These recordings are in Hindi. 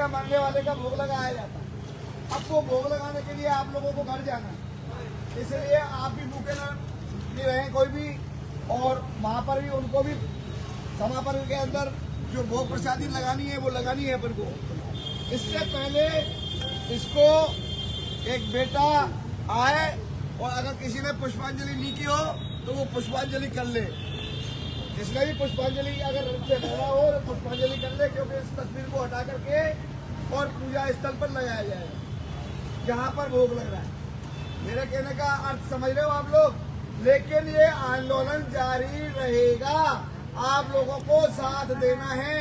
मांगने वाले का भोग लगाया जाता है। अब वो भोग लगाने के लिए आप लोगों को घर जाना है, इसलिए आप भी भूखे नहीं रहे कोई भी, और वहाँ पर भी उनको भी समापन के अंदर जो भोग प्रसादी लगानी है वो लगानी है अपन को। इससे पहले इसको एक बेटा आए और अगर किसी ने पुष्पांजलि नहीं की हो तो वो पुष्पांजलि कर ले, जिसने भी पुष्पांजलि अगर से लगा हो तो पुष्पांजलि कर ले, क्योंकि इस तस्वीर को हटा करके और पूजा स्थल पर लगाया जाएगा जहाँ पर भोग लग रहा है। मेरे कहने का अर्थ समझ रहे हो आप लोग, लेकिन ये आंदोलन जारी रहेगा, आप लोगों को साथ देना है।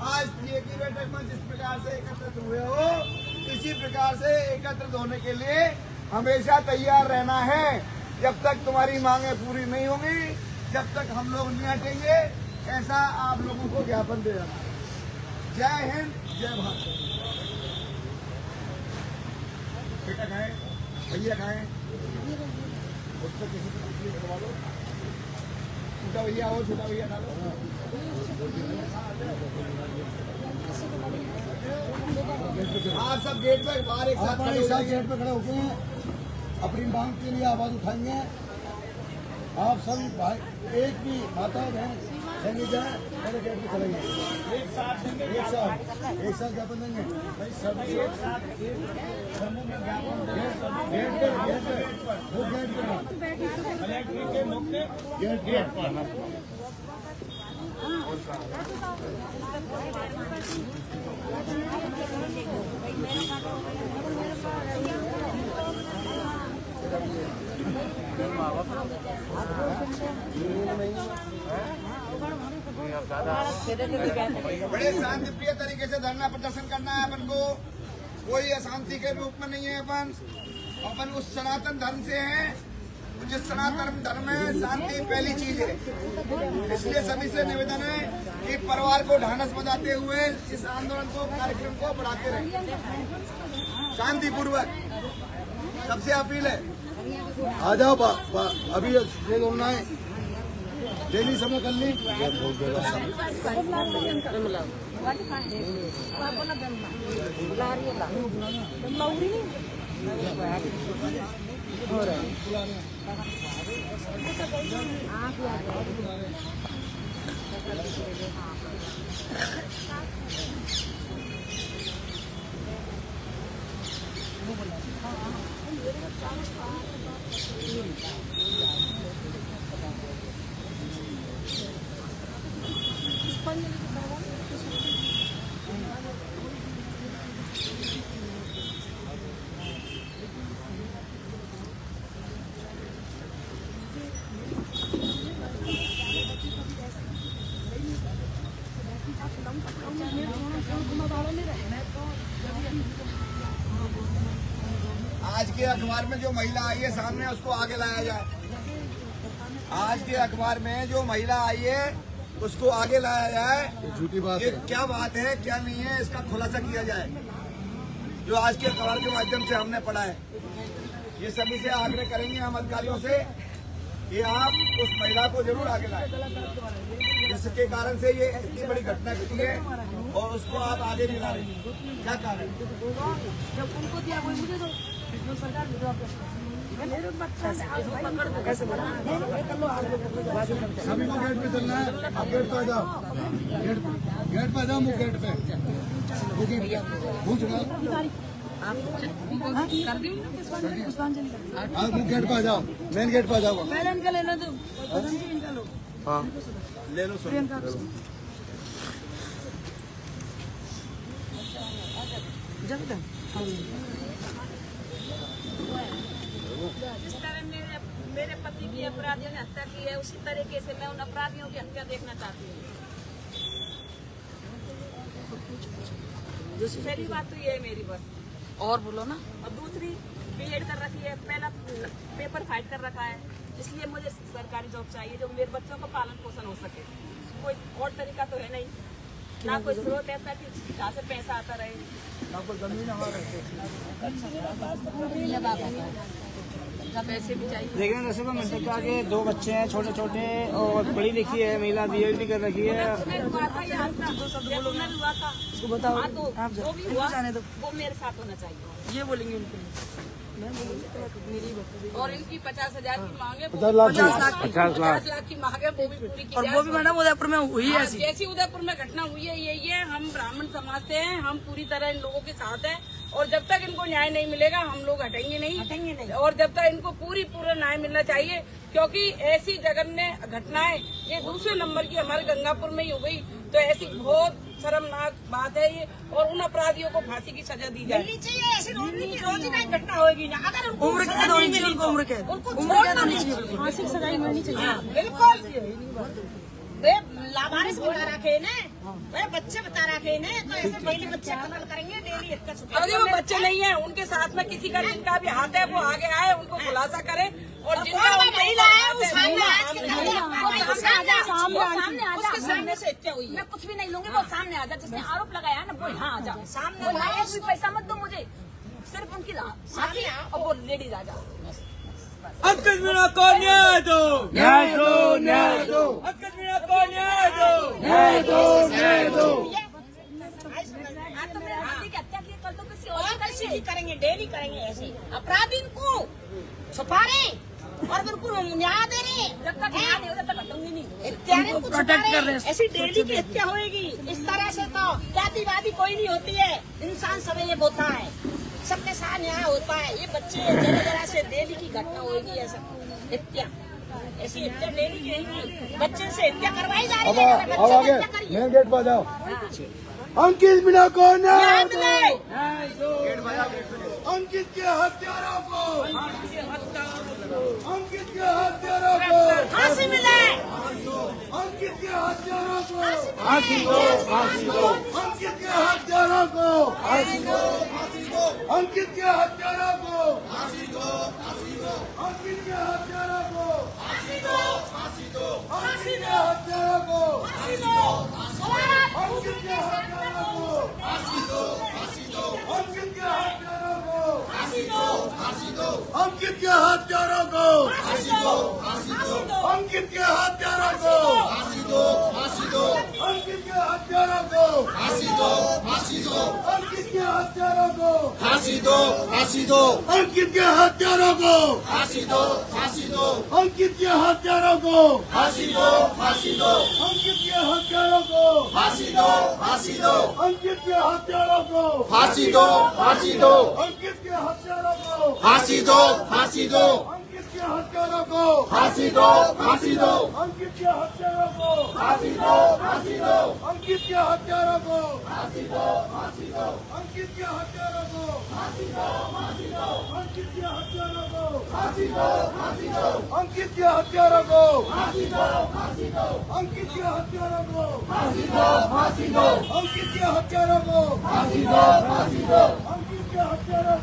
आज पीए की बैठक में जिस प्रकार से एकत्रित हुए हो, इसी प्रकार से एकत्रित होने के लिए हमेशा तैयार रहना है। जब तक तुम्हारी मांगे पूरी नहीं होंगी, जब तक हम लोग नहीं हटेंगे, ऐसा आप लोगों को ज्ञापन दे रहा है। जय हिंद, जय भारत। बेटा खाए, भैया खाए, उसको किसी को तकलीफ करवा लो। छोटा भैया हो, छोटा भैया खा लो। आप सब गेट पे बाहर एक साथ गेट पे खड़े होके अपनी मांग के लिए आवाज उठाएंगे। आप सभी भाई एक भी माता बहन सैनिक जाए मेरे गेट पे चलेंगे, एक साथ ज्ञापन देंगे भाई, सभी एक साथ समूह में ज्ञापन गेट पे वो गेट पे कलेक्ट्रेट के मुख्य गेट पर। बड़े शांतिप्रिय तरीके से धरना प्रदर्शन करना है अपन को, कोई अशांति के रूप में नहीं है। अपन उस सनातन धर्म से हैं, जिस सनातन धर्म में शांति पहली चीज है। इसलिए सभी से निवेदन है कि परिवार को ढांढस बजाते हुए इस आंदोलन को, कार्यक्रम को बढ़ाते रहें शांतिपूर्वक। सबसे अपील है, आ जाओ अभी ये बोलना है, डेली समय कर ली। आज के अखबार में जो महिला आई है सामने, उसको आगे लाया जाए। आज के अखबार में जो महिला आई है उसको आगे लाया जाए। झूठी बात है, क्या बात है क्या नहीं है, इसका खुलासा किया जाए। जो आज के अखबार के माध्यम से हमने पढ़ा है, ये सभी से आग्रह करेंगे हम अधिकारियों से कि आप उस महिला को जरूर आगे लाएं, जिसके कारण से ये इतनी बड़ी घटना घटी है और उसको आप आगे नहीं ला रहे। क्या कारण? जब उनको दिया वही मुझे दो, सरकार सभी को गेट पे चलना है। आप गेट पे आ जाओ, गेट पे आ जाओ, मुँह गेट पे आप मुँह गेट पे आ जाओ, मेन गेट पे आ जाओ। हाँ ले लो सर। जिस तरह मेरे पति की अपराधियों ने हत्या की है, उसी तरीके से मैं उन अपराधियों की हत्या देखना चाहती हूँ। पहली बात तो ये है मेरी, बस और बोलो ना। और दूसरी, बीएड कर रखी है, पहला पेपर फाइट कर रखा है, इसलिए मुझे सरकारी जॉब चाहिए जो मेरे बच्चों का पालन पोषण हो सके। कोई और तरीका तो है नहीं, ना कोई स्रोत ऐसा कि जहाँ से पैसा आता रहे, ना कोई जमीन हमारे पैसे भी चाहिए। लेकिन जैसे को मिल सकता है कि 2 बच्चे हैं छोटे छोटे और पढ़ी लिखी है महिला, बीएड भी कर रखी है। तो बताओ हाँ, तो आप जो भी इनको हुआ जाने दो, वो मेरे साथ होना चाहिए। ये बोलेंगे उनको, मैं बोलूंगी तो मेरी बात। और इनकी 50,000 की मांगे, 50 लाख 50 लाख की मांगे वो भी पूरी की और वो भी मैडम उदयपुर में हुई है ऐसी। जैसी उदयपुर में घटना हुई है यही है। हम ब्राह्मण समाज से हैं, हम पूरी तरह इन लोगों के साथ हैं और जब तक इनको न्याय नहीं मिलेगा हम लोग हटेंगे नहीं। और जब तक इनको पूरा न्याय मिलना चाहिए, क्योंकि ऐसी जघन्य घटनाएं ये दूसरे नंबर की हमारे गंगापुर में ही हो गई, तो ऐसी बहुत शर्मनाक बात है ये। और उन अपराधियों को फांसी की सजा दी जाए। ऐसी रोज घटना होगी ना, अगर उनको उम्र कैद होनी चाहिए, उनको उम्र कैद, उम्र कैद होनी चाहिए, फांसी की सजा मिलनी चाहिए। बिल्कुल वे लावारिस बता रखे ने, वे बच्चे बता रखे ने, तो ऐसे डेली बच्चे कत्ल करेंगे, डेली इसका सुधार। अरे वो बच्चे नहीं है, उनके साथ में किसी का जिनका भी हाथ है वो आगे आए, उनको खुलासा करे। और जिनका महिला है वो सामने उसके सामने से हत्या हुई। मैं कुछ भी नहीं लूंगी, वो सामने आ जा, जिसने आरोप लगाया है ना वो यहाँ आ जा सामने। एक भी पैसा मत दो मुझे, सिर्फ उनकी फांसी और वो लेडीज आ जा। अंकित मीणा को न्याय दो, न्याय दो, न्याय दो, अंकित मीणा को न्याय दो, न्याय दो, न्याय दो। आज तो मेरे पति की हत्या की, कल तो किसी और और की कैसे करेंगे। करेंगे, डेली करेंगे ऐसे। अपराधी को छुपा रहे और बिल्कुल न्याय दे रहे। जब तक न्याय नहीं होता तब हटूंगी नहीं। हत्यारे को छुपा प्रोटेक्ट कर रहे रहे, हैं। ऐसी डेली की हत्या होएगी। इस तरह से तो जातिवादी कोई नहीं होती है, इंसान सब ये होता है, सबके साथ न्याय होता है। ये बच्चे जरा जरा से डेली की घटना होगी, ऐसा हत्या, ऐसी हत्या डेली की रहेगी। बच्चे से हत्या करवाई जा रही है, अब बच्चे आगे हत्या करिए। मेन गेट पर जाओ। अंकित मीणा को न्याय न्याय दो, मिले। अंकित के हत्यारों को, अंकित के हत्यारों को फांसी मिले। अंकित के हत्यारों को फांसी दो, फांसी दो, अंकित के हत्यारों को फांसी दो, फांसी दो, अंकित के हत्यारों को फांसी दो, फांसी दो, अंकित के हत्यारों को फांसी दो, फांसी दो, अंकित के हत्यारों को फांसी दो। अंकित के हत्यारों को फांसी दो, फांसी दो, अंकित के हत्यारों को फांसी दो, फांसी दो, अंकित के हत्यारों को फांसी दो, फांसी दो। अंकित के हत्यारों को फांसी दो, फांसी दो, अंकित के हत्यारों को फांसी दो, फांसी दो, अंकित के हत्यारों को फांसी दो, फांसी दो, अंकित के हत्यारों को फांसी दो, फांसी दो, अंकित के हत्यारों को फांसी दो, फांसी दो, अंकित के हत्यारों को फांसी दो, फांसी दो, अंकित के हत्यारों को फांसी दो, फांसी दो, अंकित के हत्यारों को फांसी दो, फांसी दो, अंकित के हत्यारों को फांसी दो, फांसी दो, अंकित के हत्यारों को फांसी दो, फांसी दो, अंकित के हत्यारों को फांसी दो, फांसी दो, अंकित के हत्यारों को फांसी दो, फांसी दो, अंकित के हत्यारों को फांसी दो, फांसी दो, अंकित के हत्यारों को फांसी दो, फांसी दो, अंकित के हत्यारों को फांसी दो, फांसी दो, अंकित के हत्यारों को फांसी दो, फांसी दो, अंकित के हत्यारों को फांसी दो, फांसी दो, अंकित के हत्यारों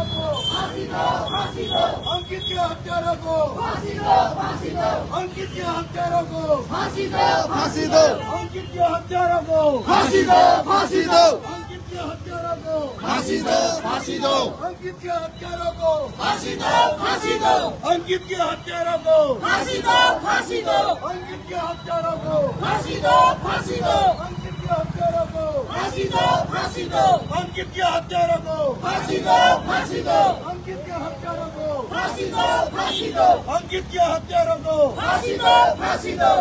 को फांसी दो, फांसी दो, अंकित के हत्यारों को फांसी दो, फांसी दो, अंकित के हत्यारों को फांसी दो, फांसी दो, अंकित के हत्यारों को फांसी दो, फांसी दो, अंकित के हत्यारों को फांसी दो, फांसी दो, अंकित के हत्यारों को फांसी दो, फांसी दो, अंकित के हत्यारों को फांसी दो, फांसी दो, अंकित के हत्यारों को फांसी दो, फांसी दो, अंकित के हत्यारों को फांसी दो, फांसी दो, अंकित के हत्यारों को फांसी दो, फांसी दो, अंकित के हत्यारों को फांसी दो, फांसी दो, अंकित के हत्यारों को फांसी दो, फांसी दो।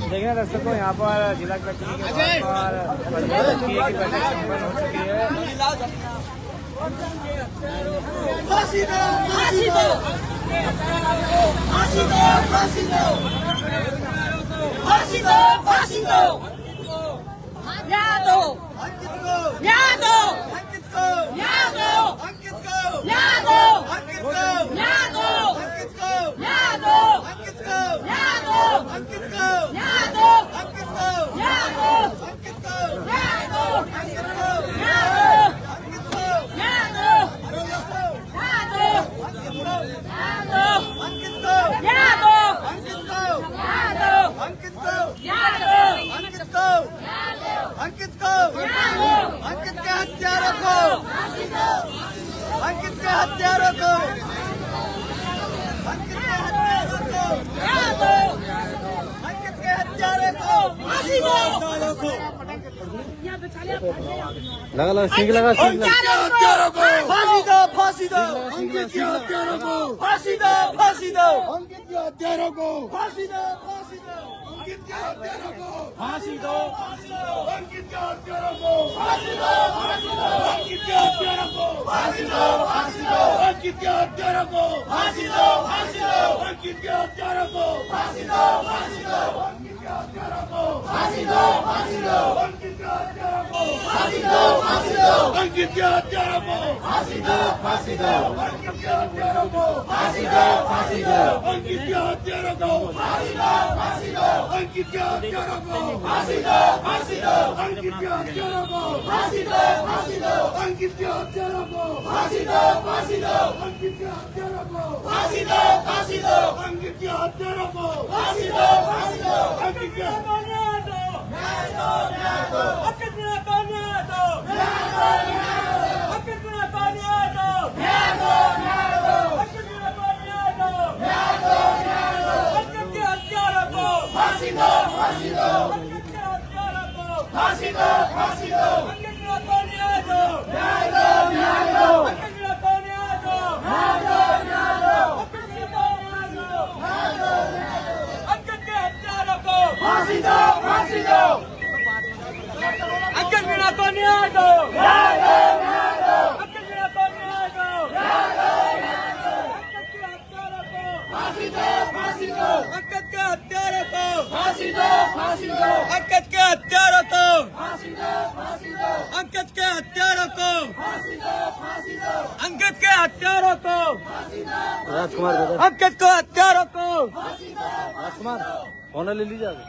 देखिए दर्शकों, यहाँ पर जिला कलेक्टर के द्वार पर की बैठक संपन्न हो चुकी है। फांसी दो, फांसी दो, फांसी दो, फांसी दो, फांसी दो, फांसी दो, न्याय दो, अंकित को, न्याय दो, अंकित को, न्याय दो, अंकित को, न्याय दो, अंकित को, न्याय दो, अंकित को, न्याय दो, अंकित को, न्याय दो, अंकित को, न्याय दो, अंकित को, न्याय दो, अंकित को, न्याय दो, अंकित को, न्याय दो, अंकित को, न्याय दो, अंकित को, न्याय दो, अंकित को, न्याय दो, अंकित को, न्याय दो, अंकित को, न्याय दो, अंकित को, न्याय दो, अंकित को, अंकित को, अंकित के हत्यारों को, अंकित के हत्यारों को लगा लगा सिंग लगा सिंग लगा हत्यारों को फांसी दो फांसी दो अंकित के हत्यारों को फांसी दो फांसी दो अंकित के हत्यारों को फांसी दो फांसी दो अंकित के हत्यारों को फांसी दो फांसी दो अंकित के हत्यारों को फांसी दो अंकित के हत्यारों को फांसी दो अंकित के हत्यारों को फांसी दो अंकित के हत्यारों को फांसी दो अंकित के हत्यारों को फांसी दो अंकित के हत्यारों को फांसी दो अंकित के हत्यारों को फांसी दो अंकित के हत्यारों को फांसी दो अंकित के हत्यारों को फांसी दो अंकित के हत्यारों को फांसी दो अंकित के हत्यारों को फांसी दो अंकित के हत्यारों को फांसी दो अंकित के हत्यारों को फांसी दो अंकित के हत्यारों को फांसी दो अंकित के अंकित मीणा को न्याय दो अंकित मीणा को न्याय दो अंकित के हत्यारों को अंकित के हत्यारों को अंकित के हत्यारों को अंकित के हत्यारों को राजकुमार अंकित को हत्यारों को राजकुमार फोन ले लीजिए आगे।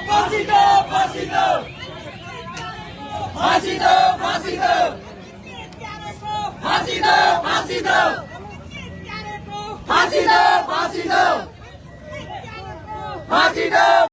फांसी दो फांसी दो फांसी दो फांसी दो फांसी दो फांसी दो फांसी दो फांसी दो फांसी दो